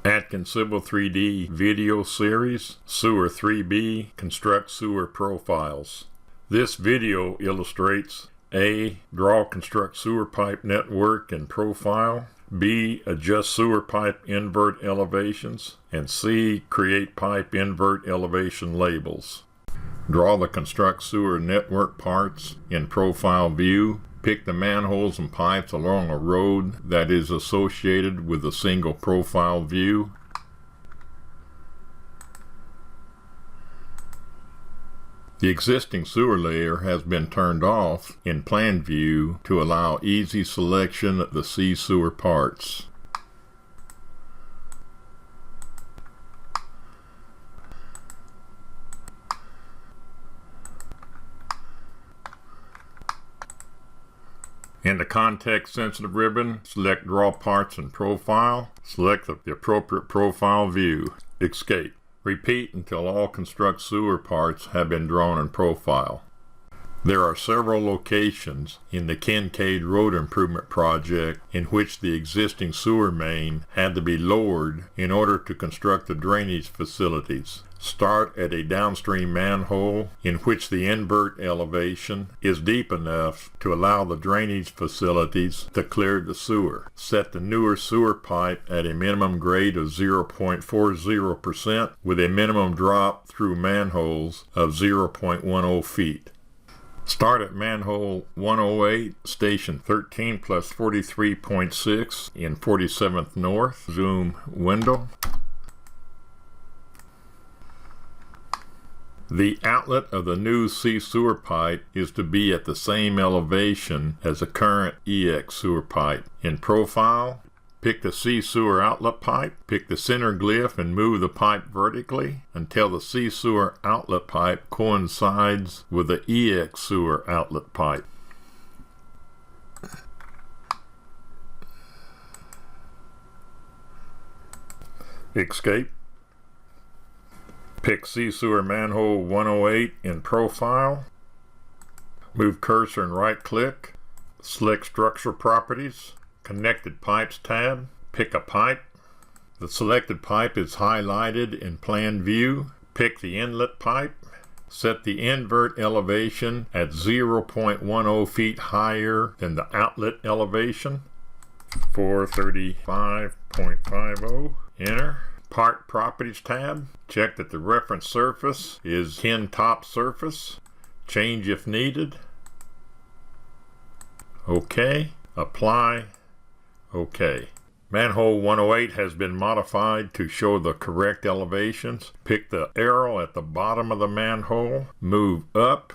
Atkins Civil 3D video series, Sewer 3B, Construct Sewer Profiles. This video illustrates A. Draw construct sewer pipe network and profile, B. Adjust sewer pipe invert elevations, and C. Create pipe invert elevation labels. Draw the construct sewer network parts in profile view. Pick the manholes and pipes along a road that is associated with a single profile view. The existing sewer layer has been turned off in plan view to allow easy selection of the C sewer parts. In the context-sensitive ribbon, select Draw Parts and Profile. Select the appropriate profile view. Escape. Repeat until all construct sewer parts have been drawn in profile. There are several locations in the Kincaid Road Improvement Project in which the existing sewer main had to be lowered in order to construct the drainage facilities. Start at a downstream manhole in which the invert elevation is deep enough to allow the drainage facilities to clear the sewer. Set the newer sewer pipe at a minimum grade of 0.40% with a minimum drop through manholes of 0.10 feet. Start at manhole 108, station 13 plus 43.6 in 47th North. Zoom window. The outlet of the new C sewer pipe is to be at the same elevation as the current EX sewer pipe. In profile, pick the C sewer outlet pipe, pick the center glyph and move the pipe vertically until the C sewer outlet pipe coincides with the EX sewer outlet pipe. Escape. Pick C sewer manhole 108 in profile. Move cursor and right click. Select Structure Properties. Connected Pipes tab. Pick a pipe. The selected pipe is highlighted in plan view. Pick the inlet pipe. Set the invert elevation at 0.10 feet higher than the outlet elevation. 435.50. Enter. Part Properties tab. Check that the reference surface is kin top surface. Change if needed. OK. Apply. OK. Manhole 108 has been modified to show the correct elevations. Pick the arrow at the bottom of the manhole. Move up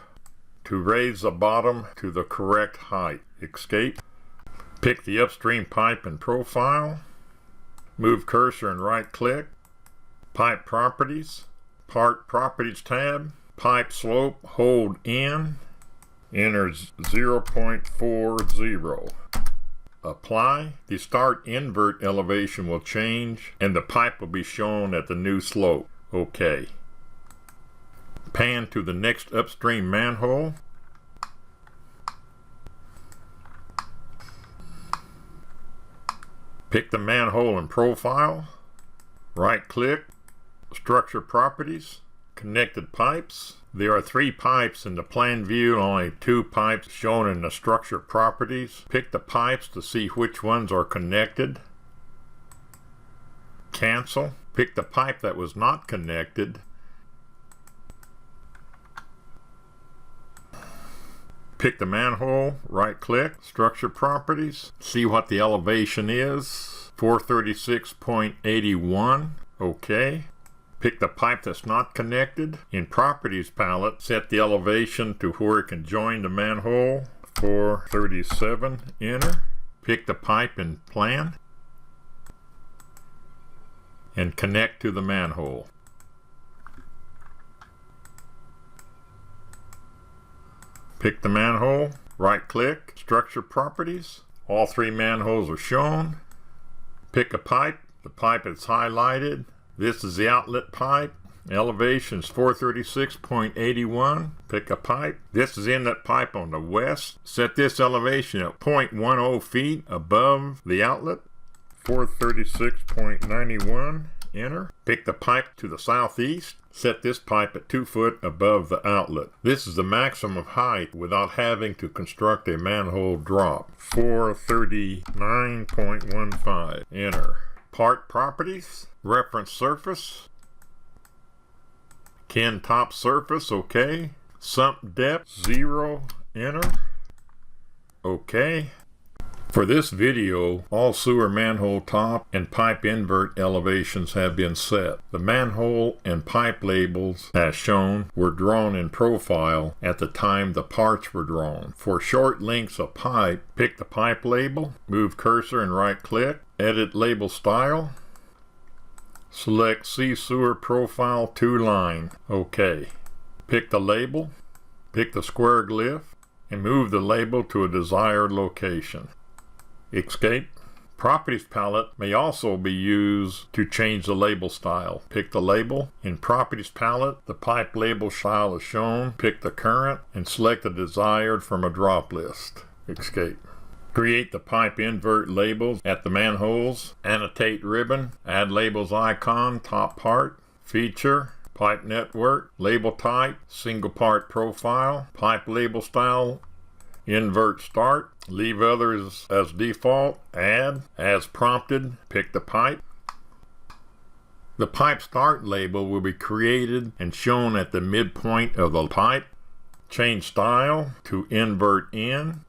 to raise the bottom to the correct height. Escape. Pick the upstream pipe in profile. Move cursor and right click. Pipe Properties. Part Properties tab. Pipe slope, hold in. Enter 0.40. Apply. The start invert elevation will change and the pipe will be shown at the new slope. OK. Pan to the next upstream manhole. Pick the manhole in profile. Right click. Structure Properties. Connected Pipes. There are 3 pipes in the plan view, only 2 pipes shown in the Structure Properties. Pick the pipes to see which ones are connected. Cancel. Pick the pipe that was not connected. Pick the manhole, right click, Structure Properties. See what the elevation is. 436.81. OK. Pick the pipe that's not connected. In Properties palette, set the elevation to where it can join the manhole. 437. Enter. Pick the pipe in plan. And connect to the manhole. Pick the manhole, right click, Structure Properties. All 3 manholes are shown. Pick a pipe. The pipe is highlighted. This is the outlet pipe. Elevation is 436.81. Pick a pipe. This is inlet pipe on the west. Set this elevation at 0.10 feet above the outlet. 436.91, enter. Pick the pipe to the southeast. Set this pipe at 2 foot above the outlet. This is the maximum height without having to construct a manhole drop. 439.15, enter. Part properties, reference surface, Ken top surface, okay. Sump depth 0, enter. Okay. For this video, all sewer manhole top and pipe invert elevations have been set. The manhole and pipe labels, as shown, were drawn in profile at the time the parts were drawn. For short lengths of pipe, pick the pipe label, move cursor and right-click, edit label style, select See Sewer Profile to Line, OK. Pick the label, pick the square glyph, and move the label to a desired location. Escape. Properties palette may also be used to change the label style. Pick the label. In Properties palette, the pipe label style is shown. Pick the current and select the desired from a drop list. Escape. Create the pipe invert labels at the manholes. Annotate ribbon. Add labels icon, top part. Feature. Pipe network. Label type. Single part profile. Pipe label style. Invert start. Leave others as default. Add as prompted. Pick the pipe. The pipe start label will be created and shown at the midpoint of the pipe. Change style to invert in.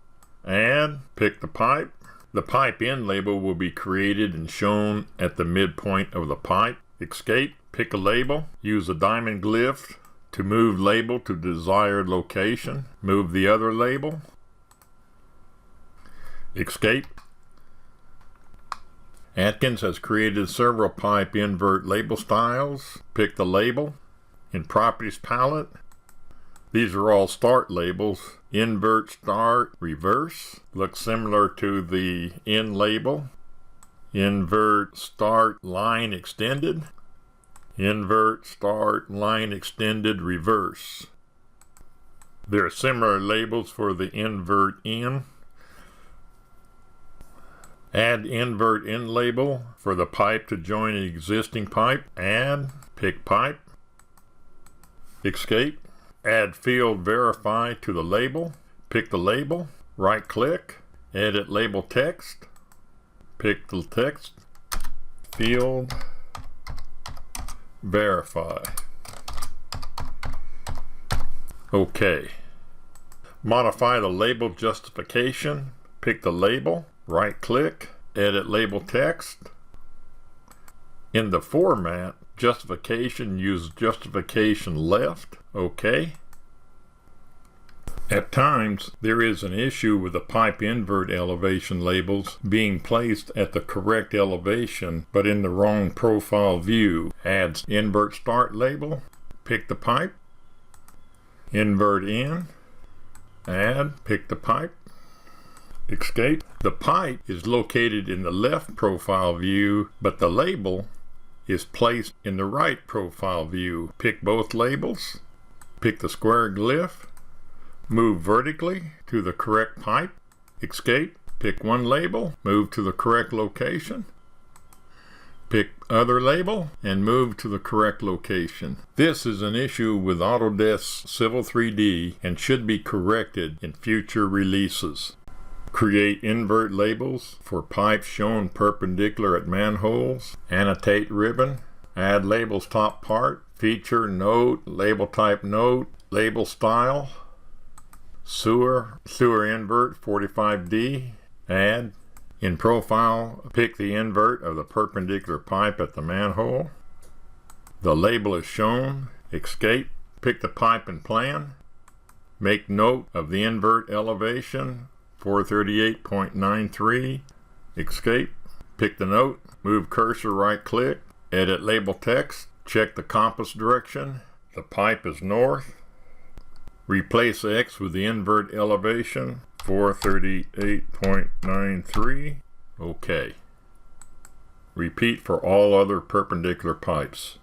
Add. Pick the pipe. The pipe in label will be created and shown at the midpoint of the pipe. Escape. Pick a label. Use a diamond glyph to move label to desired location. Move the other label. Escape. Atkins has created several pipe invert label styles. Pick the label. In Properties palette, these are all start labels. Invert, start, reverse. Looks similar to the in label. Invert, start, line extended. Invert, start, line extended, reverse. There are similar labels for the invert in. Add invert in label for the pipe to join an existing pipe. Add. Pick pipe. Escape. Add field verify to the label. Pick the label. Right click. Edit label text. Pick the text. Field verify. OK. Modify the label justification. Pick the label. Right click, edit label text. In the format, justification, use justification left. OK. At times, there is an issue with the pipe invert elevation labels being placed at the correct elevation but in the wrong profile view. Add invert start label, pick the pipe, invert in, add, pick the pipe. Escape. The pipe is located in the left profile view, but the label is placed in the right profile view. Pick both labels. Pick the square glyph. Move vertically to the correct pipe. Escape. Pick one label. Move to the correct location. Pick other label and move to the correct location. This is an issue with Autodesk Civil 3D and should be corrected in future releases. Create invert labels for pipes shown perpendicular at manholes. Annotate ribbon. Add labels top part. Feature note. Label type note. Label style. Sewer invert 45D. Add. In profile, pick the invert of the perpendicular pipe at the manhole. The label is shown. Escape. Pick the pipe and plan. Make note of the invert elevation. 438.93. Escape. Pick the note. Move cursor right click. Edit label text. Check the compass direction. The pipe is north. Replace X with the invert elevation. 438.93. OK. Repeat for all other perpendicular pipes.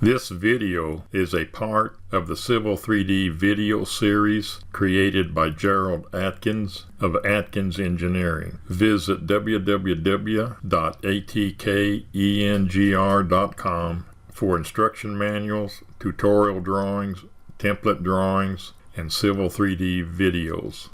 This video is a part of the Civil 3D video series created by Gerald Atkins of Atkins Engineering. Visit www.atkengr.com for instruction manuals, tutorial drawings, template drawings, and Civil 3D videos.